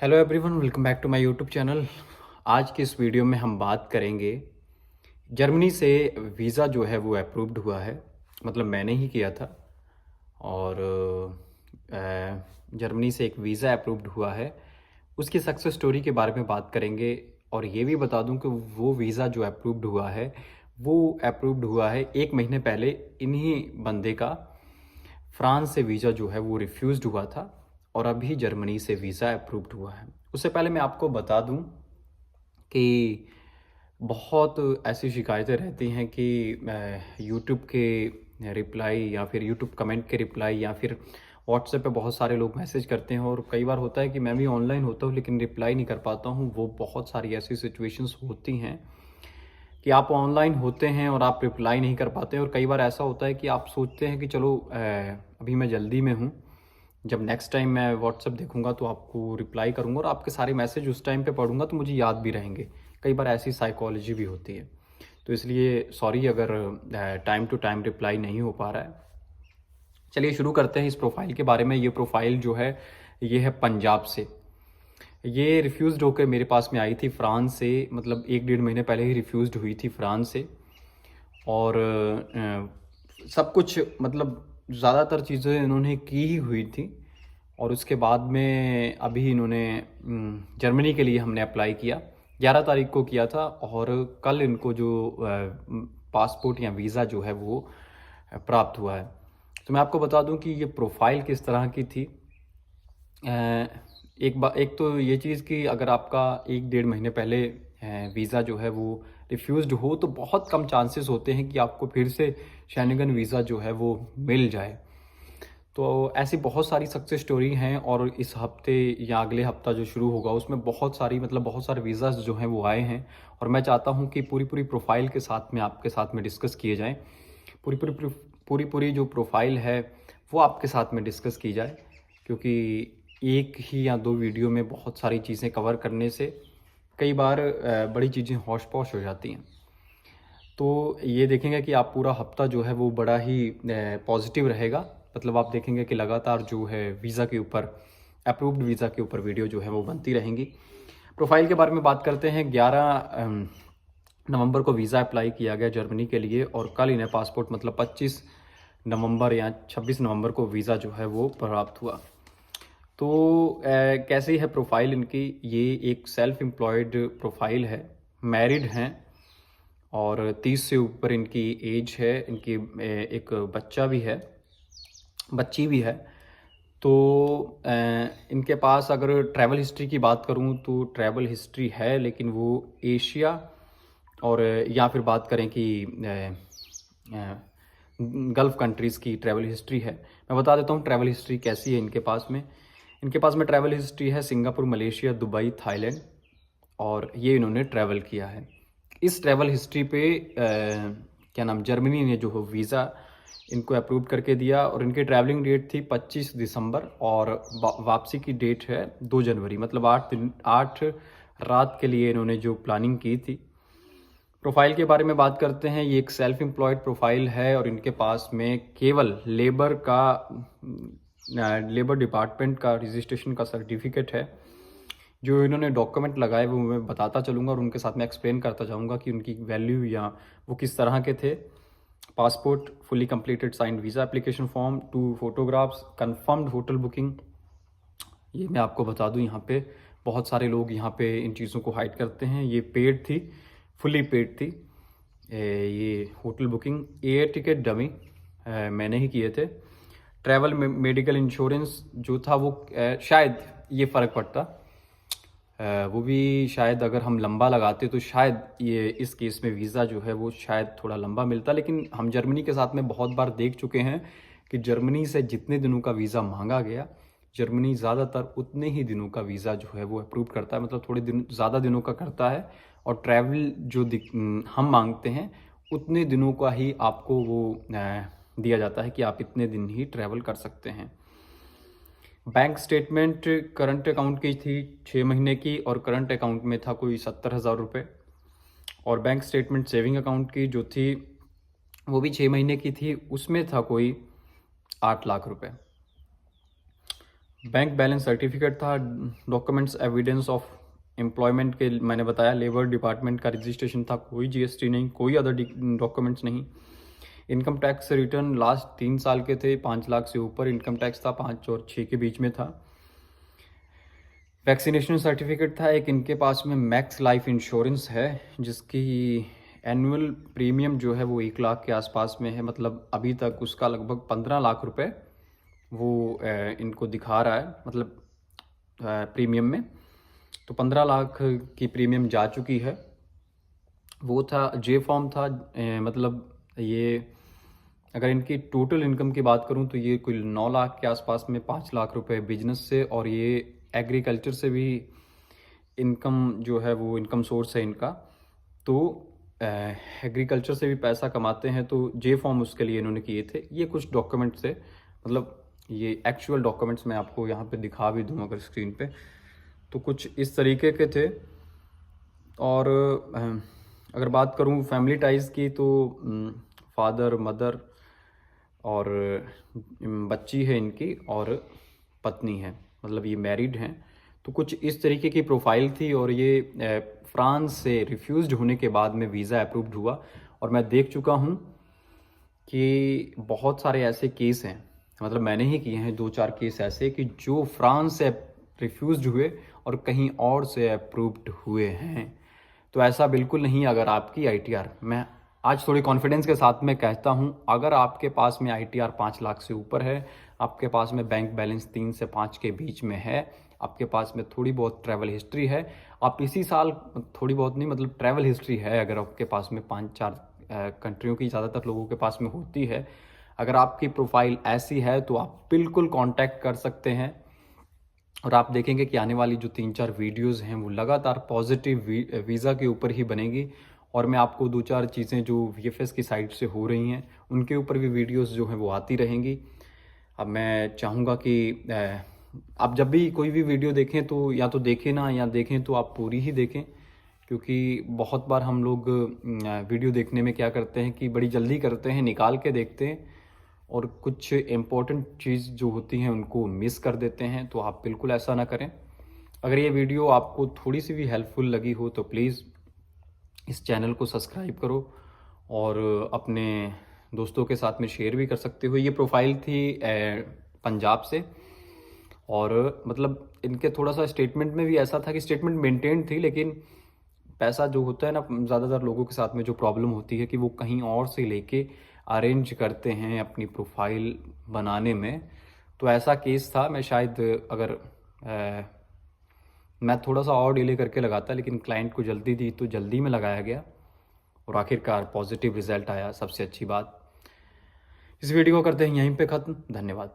Hello everyone, welcome back to my YouTube channel. आज की इस वीडियो में हम बात करेंगे जर्मनी से वीज़ा जो है वो अप्रूव्ड हुआ है। मतलब मैंने ही किया था और जर्मनी से एक वीज़ा अप्रूव्ड हुआ है। उसकी सक्सेस स्टोरी के बारे में बात करेंगे और ये भी बता दूं कि वो वीज़ा जो अप्रूव्ड हुआ है वो अप्रूव्ड हुआ है 1 महीने पहले इन्हीं बंदे का फ्रांस से वीज़ा जो है वो रिफ्यूज़्ड हुआ था और अभी जर्मनी से वीज़ा अप्रूव्ड हुआ है। उससे पहले मैं आपको बता दूं कि बहुत ऐसी शिकायतें रहती हैं कि यूट्यूब के रिप्लाई या फिर यूट्यूब कमेंट के रिप्लाई या फिर व्हाट्सएप पे बहुत सारे लोग मैसेज करते हैं और कई बार होता है कि मैं भी ऑनलाइन होता हूँ लेकिन रिप्लाई नहीं कर पाता हूँ। वो बहुत सारी ऐसी सिचुएशंस होती हैं कि आप ऑनलाइन होते हैं और आप रिप्लाई नहीं कर पाते हैं और कई बार ऐसा होता है कि आप सोचते हैं कि चलो अभी मैं जल्दी में हूँ, जब नेक्स्ट टाइम मैं व्हाट्सएप देखूंगा तो आपको रिप्लाई करूंगा और आपके सारे मैसेज उस टाइम पे पढ़ूंगा तो मुझे याद भी रहेंगे। कई बार ऐसी साइकोलॉजी भी होती है, तो इसलिए सॉरी अगर टाइम टू टाइम रिप्लाई नहीं हो पा रहा है। चलिए शुरू करते हैं इस प्रोफाइल के बारे में। ये प्रोफाइल जो है ये है पंजाब से। ये रिफ्यूज़्ड होकर मेरे पास में आई थी फ्रांस से, मतलब 1 डेढ़ महीने पहले ही रिफ्यूज़्ड हुई थी फ्रांस से। और सब कुछ मतलब ज़्यादातर चीज़ें इन्होंने की ही हुई थी और उसके बाद में अभी इन्होंने जर्मनी के लिए हमने अप्लाई किया। 11 तारीख को किया था और कल इनको जो पासपोर्ट या वीज़ा जो है वो प्राप्त हुआ है। तो मैं आपको बता दूं कि ये प्रोफाइल किस तरह की थी। एक तो ये चीज़ कि अगर आपका 1 डेढ़ महीने पहले वीज़ा जो है वो रिफ्यूज़्ड हो तो बहुत कम चांसेस होते हैं कि आपको फिर से शेंगन वीज़ा जो है वो मिल जाए। तो ऐसी बहुत सारी सक्सेस स्टोरी हैं और इस हफ्ते या अगले हफ्ता जो शुरू होगा उसमें बहुत सारी मतलब बहुत सारे वीज़ाज़ जो हैं वो आए हैं और मैं चाहता हूं कि पूरी पूरी प्रोफाइल के साथ में आपके साथ में डिस्कस किए जाएं। पूरी पूरी पूरी पूरी जो प्रोफाइल है वो आपके साथ में डिस्कस की जाए, क्योंकि एक ही या दो वीडियो में बहुत सारी चीज़ें कवर करने से कई बार बड़ी चीज़ें हौश पौश हो जाती हैं। तो ये देखेंगे कि आप पूरा हफ्ता जो है वो बड़ा ही पॉजिटिव रहेगा। मतलब आप देखेंगे कि लगातार जो है वीज़ा के ऊपर, अप्रूव्ड वीज़ा के ऊपर वीडियो जो है वो बनती रहेंगी। प्रोफाइल के बारे में बात करते हैं। 11 नवंबर को वीज़ा अप्लाई किया गया जर्मनी के लिए और कल इन्हें पासपोर्ट मतलब 25 नवंबर या 26 नवंबर को वीज़ा जो है वो प्राप्त हुआ। तो कैसी है प्रोफाइल इनकी? ये एक सेल्फ एम्प्लॉयड प्रोफाइल है, मैरिड हैं और 30 से ऊपर इनकी एज है। इनकी एक बच्चा भी है, बच्ची भी है। तो इनके पास अगर ट्रैवल हिस्ट्री की बात करूं तो ट्रैवल हिस्ट्री है, लेकिन वो एशिया और या फिर बात करें कि गल्फ़ कंट्रीज़ की ट्रैवल हिस्ट्री है। मैं बता देता हूँ ट्रैवल हिस्ट्री कैसी है इनके पास में। इनके पास में ट्रैवल हिस्ट्री है सिंगापुर, मलेशिया, दुबई, थाईलैंड और ये इन्होंने ट्रैवल किया है। इस ट्रैवल हिस्ट्री पे क्या नाम, जर्मनी ने जो है वीज़ा इनको अप्रूव करके दिया और इनकी ट्रैवलिंग डेट थी 25 दिसंबर और वापसी की डेट है 2 जनवरी। मतलब 8 रात के लिए इन्होंने जो प्लानिंग की थी। प्रोफाइल के बारे में बात करते हैं। ये एक सेल्फ एम्प्लॉयड प्रोफाइल है और इनके पास में केवल लेबर डिपार्टमेंट का रजिस्ट्रेशन का सर्टिफिकेट है। जो इन्होंने डॉक्यूमेंट लगाए वो मैं बताता चलूँगा और उनके साथ में एक्सप्लेन करता जाऊँगा कि उनकी वैल्यू या वो किस तरह के थे। Passport, fully completed signed visa application form, 2 photographs, confirmed hotel booking. ये मैं आपको बता दूं, यहाँ पे बहुत सारे लोग यहाँ पे इन चीज़ों को हाइड करते हैं। ये पेड थी, फुली पेड थी। ये hotel booking, air ticket dummy मैंने ही किए थे। ट्रैवल मेडिकल इंश्योरेंस जो था वो शायद ये फ़र्क पड़ता, वो भी शायद अगर हम लंबा लगाते तो शायद ये इस केस में वीज़ा जो है वो शायद थोड़ा लंबा मिलता। लेकिन हम जर्मनी के साथ में बहुत बार देख चुके हैं कि जर्मनी से जितने दिनों का वीज़ा मांगा गया, जर्मनी ज़्यादातर उतने ही दिनों का वीज़ा जो है वो अप्रूव करता है। मतलब थोड़े दिन ज़्यादा दिनों का करता है और ट्रैवल जो हम मांगते हैं उतने दिनों का ही आपको वो दिया जाता है कि आप इतने दिन ही ट्रैवल कर सकते हैं। बैंक स्टेटमेंट करंट अकाउंट की थी 6 महीने की और करंट अकाउंट में था कोई 70,000 रुपये। और बैंक स्टेटमेंट सेविंग अकाउंट की जो थी वो भी 6 महीने की थी, उसमें था कोई 8 लाख रुपए। बैंक बैलेंस सर्टिफिकेट था, डॉक्यूमेंट्स एविडेंस ऑफ एम्प्लॉयमेंट के मैंने बताया, लेबर डिपार्टमेंट का रजिस्ट्रेशन था, कोई जीएसटी नहीं, कोई अदर डॉक्यूमेंट्स नहीं। इनकम टैक्स रिटर्न लास्ट 3 साल के थे, 5 लाख से ऊपर इनकम टैक्स था, 5 और 6 के बीच में था। वैक्सीनेशन सर्टिफिकेट था एक, इनके पास में मैक्स लाइफ इंश्योरेंस है जिसकी एनुअल प्रीमियम जो है वो 1 लाख के आसपास में है, मतलब अभी तक उसका लगभग 15 लाख रुपए वो इनको दिखा रहा है, मतलब प्रीमियम में। तो 15 लाख की प्रीमियम जा चुकी है। वो था जे फॉर्म था, मतलब ये अगर इनकी टोटल इनकम की बात करूं तो ये कुल 9 लाख के आसपास में, 5 लाख रुपए बिजनेस से और ये एग्रीकल्चर से भी इनकम जो है वो इनकम सोर्स है इनका। तो एग्रीकल्चर से भी पैसा कमाते हैं, तो जे फॉर्म उसके लिए इन्होंने किए थे। ये कुछ डॉक्यूमेंट्स थे, मतलब ये एक्चुअल डॉक्यूमेंट्स मैं आपको यहाँ पे दिखा भी दूँ अगर स्क्रीन पे, तो कुछ इस तरीके के थे। और अगर बात करूँ फैमिली टाइज की तो फादर मदर और बच्ची है इनकी और पत्नी है, मतलब ये मैरिड हैं। तो कुछ इस तरीके की प्रोफाइल थी और ये फ्रांस से रिफ्यूज्ड होने के बाद में वीज़ा अप्रूव्ड हुआ। और मैं देख चुका हूँ कि बहुत सारे ऐसे केस हैं, मतलब मैंने ही किए हैं 2-4 केस ऐसे कि जो फ्रांस से रिफ्यूज्ड हुए और कहीं और से अप्रूव्ड हुए हैं। तो ऐसा बिल्कुल नहीं। अगर आपकी आईटीआर, मैं आज थोड़ी कॉन्फिडेंस के साथ में कहता हूं, अगर आपके पास में आईटीआर 5 लाख से ऊपर है, आपके पास में बैंक बैलेंस 3 से 5 के बीच में है, आपके पास में थोड़ी बहुत ट्रैवल हिस्ट्री है, आप इसी साल, थोड़ी बहुत नहीं मतलब ट्रैवल हिस्ट्री है अगर आपके पास में 5-4 कंट्रियों की ज़्यादातर लोगों के पास में होती है, अगर आपकी प्रोफाइल ऐसी है तो आप बिल्कुल कांटेक्ट कर सकते हैं। और आप देखेंगे कि आने वाली जो 3-4 वीडियोस हैं वो लगातार पॉजिटिव वीज़ा के ऊपर ही बनेगी। और मैं आपको 2-4 चीज़ें जो वीएफएस की साइड से हो रही हैं उनके ऊपर भी वीडियोस जो हैं वो आती रहेंगी। अब मैं चाहूँगा कि आप जब भी कोई भी वीडियो देखें तो या तो देखें ना, या देखें तो आप पूरी ही देखें, क्योंकि बहुत बार हम लोग वीडियो देखने में क्या करते हैं कि बड़ी जल्दी करते हैं, निकाल के देखते हैं और कुछ इम्पोर्टेंट चीज़ जो होती हैं उनको मिस कर देते हैं। तो आप बिल्कुल ऐसा ना करें। अगर ये वीडियो आपको थोड़ी सी भी हेल्पफुल लगी हो तो प्लीज़ इस चैनल को सब्सक्राइब करो और अपने दोस्तों के साथ में शेयर भी कर सकते हो। ये प्रोफाइल थी पंजाब से, और मतलब इनके थोड़ा सा स्टेटमेंट में भी ऐसा था कि स्टेटमेंट मेंटेन थी, लेकिन पैसा जो होता है ना, ज़्यादातर लोगों के साथ में जो प्रॉब्लम होती है कि वो कहीं और से लेके अरेंज करते हैं अपनी प्रोफाइल बनाने में। तो ऐसा केस था। मैं शायद अगर मैं थोड़ा सा और डिले करके लगाता, लेकिन क्लाइंट को जल्दी दी तो जल्दी में लगाया गया और आखिरकार पॉजिटिव रिजल्ट आया, सबसे अच्छी बात। इस वीडियो को करते हैं यहीं पे ख़त्म। धन्यवाद।